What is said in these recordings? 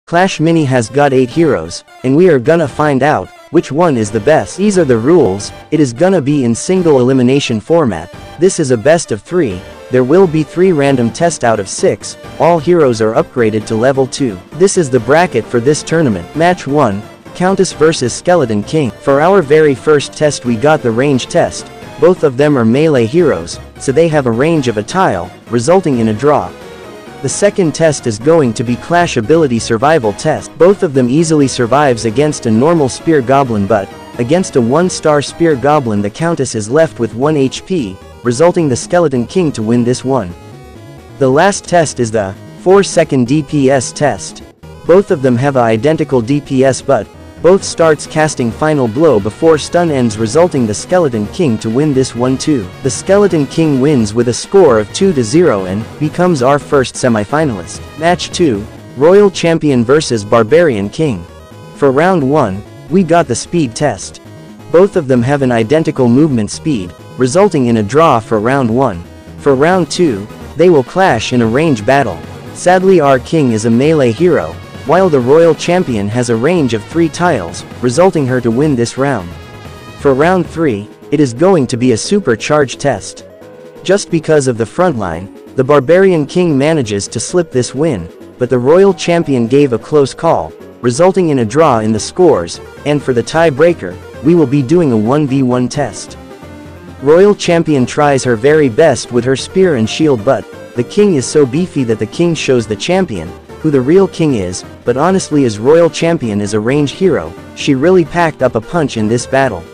Clash Mini has got 8 heroes, and we are gonna find out which one is the best. These are the rules. It is gonna be in single elimination format. This is a best of 3. There will be 3 random tests out of 6. All heroes are upgraded to level 2. This is the bracket for this tournament. Match 1. Countess vs Skeleton King. For our very first test we got the range test. Both of them are melee heroes, so they have a range of a tile, resulting in a draw. The second test is going to be Clash Ability Survival Test. Both of them easily survives against a normal Spear Goblin, but against a 1-star Spear Goblin the Countess is left with 1 HP, resulting the Skeleton King to win this one. The last test is the 4-second DPS test. Both of them have a identical DPS, but both starts casting Final Blow before stun ends, resulting the Skeleton King to win this one too. The Skeleton King wins with a score of 2-0 and becomes our first semifinalist. Match 2. Royal Champion vs Barbarian King. For round 1, we got the speed test. Both of them have an identical movement speed, resulting in a draw for round 1. For round 2, they will clash in a range battle. Sadly, our king is a melee hero, while the Royal Champion has a range of 3 tiles, resulting her to win this round. For round 3, it is going to be a supercharged test. Just because of the frontline, the Barbarian King manages to slip this win, but the Royal Champion gave a close call, resulting in a draw in the scores, and for the tiebreaker, we will be doing a 1v1 test. Royal Champion tries her very best with her spear and shield, but the king is so beefy that the king shows the champion who the real king is, but honestly, as Royal Champion is a range hero, she really packed up a punch in this battle.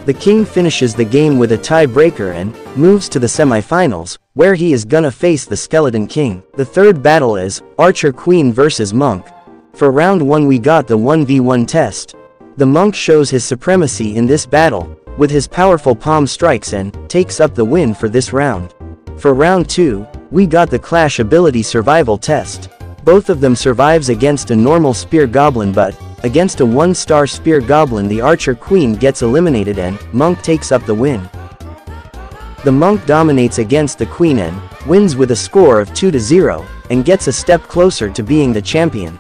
The king finishes the game with a tiebreaker and moves to the semifinals, where he is gonna face the Skeleton King. The third battle is Archer Queen vs Monk. For round 1 we got the 1v1 test. The monk shows his supremacy in this battle, with his powerful palm strikes, and takes up the win for this round. For round 2, we got the Clash Ability Survival Test. Both of them survives against a normal Spear Goblin, but against a 1-star Spear Goblin the Archer Queen gets eliminated and Monk takes up the win. The Monk dominates against the Queen and wins with a score of 2-0, and gets a step closer to being the champion.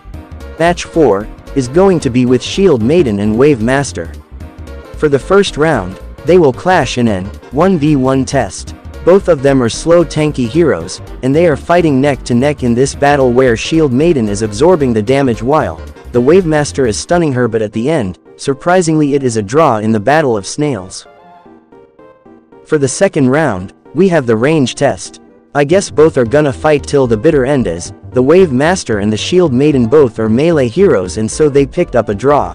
Match 4 is going to be with Shield Maiden and Wave Master. For the first round, they will clash in an 1v1 test. Both of them are slow tanky heroes, and they are fighting neck to neck in this battle, where Shield Maiden is absorbing the damage while the Wave Master is stunning her, but at the end, surprisingly, it is a draw in the Battle of Snails. For the second round, we have the range test. I guess both are gonna fight till the bitter end, as the Wave Master and the Shield Maiden both are melee heroes, and so they picked up a draw.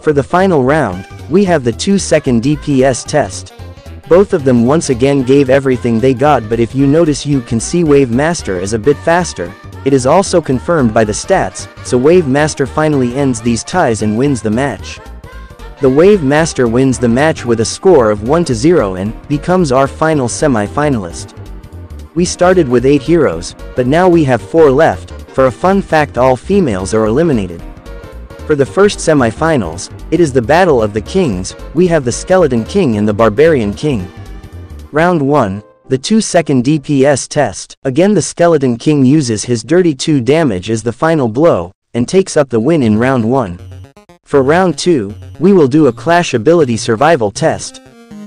For the final round, we have the 2-second DPS test. Both of them once again gave everything they got, but if you notice, you can see Wave Master is a bit faster. It is also confirmed by the stats, so Wave Master finally ends these ties and wins the match. The Wave Master wins the match with a score of 1-0 and becomes our final semi-finalist. We started with 8 heroes, but now we have 4 left. For a fun fact, all females are eliminated. For the first semi-finals, it is the Battle of the Kings. We have the Skeleton King and the Barbarian King. Round 1, the 2-second DPS test. Again, the Skeleton King uses his dirty 2 damage as the final blow, and takes up the win in round 1. For round 2, we will do a Clash Ability Survival test.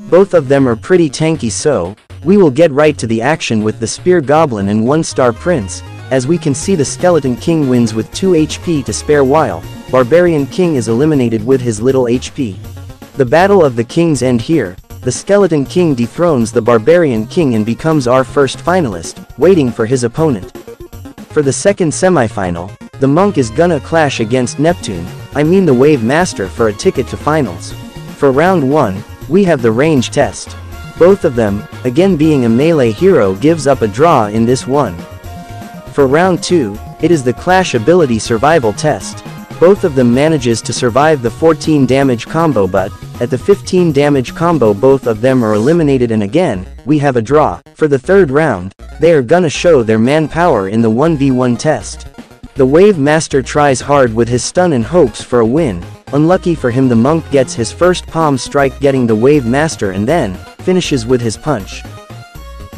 Both of them are pretty tanky, so we will get right to the action with the Spear Goblin and 1-star Prince. As we can see, the Skeleton King wins with 2 HP to spare, while Barbarian King is eliminated with his little HP. The Battle of the Kings end here. The Skeleton King dethrones the Barbarian King and becomes our first finalist, waiting for his opponent. For the second semifinal, the Monk is gonna clash against Neptune, the Wave Master, for a ticket to finals. For round 1, we have the range test. Both of them, again being a melee hero, gives up a draw in this one. For round 2, it is the Clash Ability Survival test. Both of them manages to survive the 14 damage combo, but at the 15 damage combo both of them are eliminated, and again, we have a draw. For the third round, they are gonna show their manpower in the 1v1 test. The Wave Master tries hard with his stun and hopes for a win. Unlucky for him, the Monk gets his first palm strike, getting the Wave Master, and then finishes with his punch.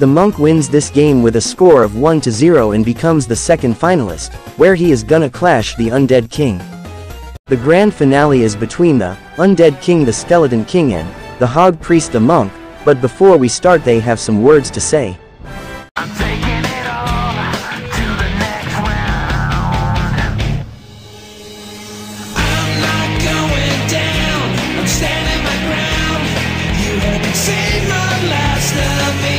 The monk wins this game with a score of 1-0 and becomes the second finalist, where he is gonna clash the Undead King. The grand finale is between the Undead King, the Skeleton King, and the Hog Priest, the monk, but before we start they have some words to say. I'm taking it all to the next round. I'm not going down, I'm standing my ground. You haven't seen the last of me,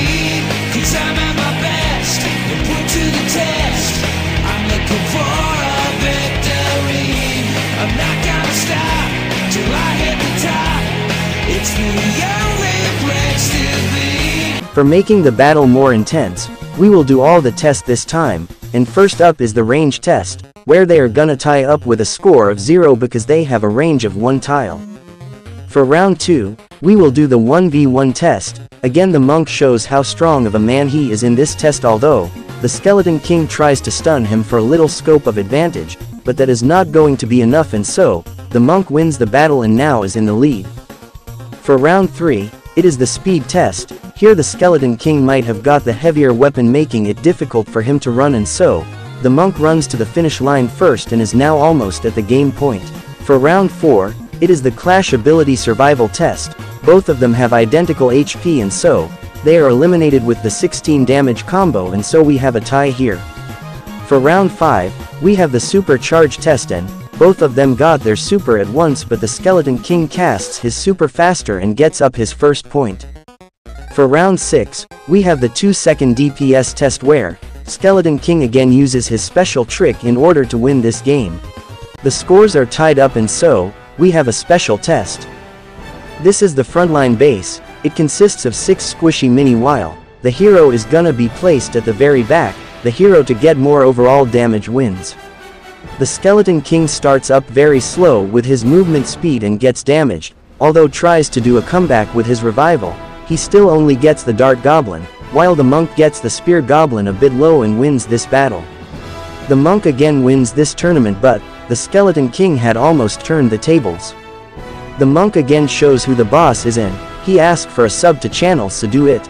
'cause I'm at my best and put to the test. I'm looking for a victory. I'm not gonna stop till I hit the top. It's the only place to be. For making the battle more intense, we will do all the tests this time, and first up is the range test, where they are gonna tie up with a score of 0 because they have a range of 1 tile. For round 2, we will do the 1v1 test. Again, the monk shows how strong of a man he is in this test, although the Skeleton King tries to stun him for a little scope of advantage, but that is not going to be enough, and so the monk wins the battle and now is in the lead. For round 3, it is the speed test. Here the Skeleton King might have got the heavier weapon, making it difficult for him to run, and so the monk runs to the finish line first and is now almost at the game point. For round 4, it is the Clash ability survival test. Both of them have identical HP, and so they are eliminated with the 16 damage combo, and so we have a tie here. For round 5, we have the super charge test, and both of them got their super at once, but the Skeleton King casts his super faster and gets up his first point. For round 6, we have the 2-second DPS test, where Skeleton King again uses his special trick in order to win this game. The scores are tied up, and so we have a special test. This is the frontline base. It consists of 6 squishy mini, while the hero is gonna be placed at the very back. The hero to get more overall damage wins. The Skeleton King starts up very slow with his movement speed and gets damaged, although tries to do a comeback with his revival. He still only gets the Dart Goblin, while the monk gets the Spear Goblin a bit low and wins this battle. The monk again wins this tournament, but the Skeleton King had almost turned the tables. The monk again shows who the boss is, and he asked for a sub to channel, so do it.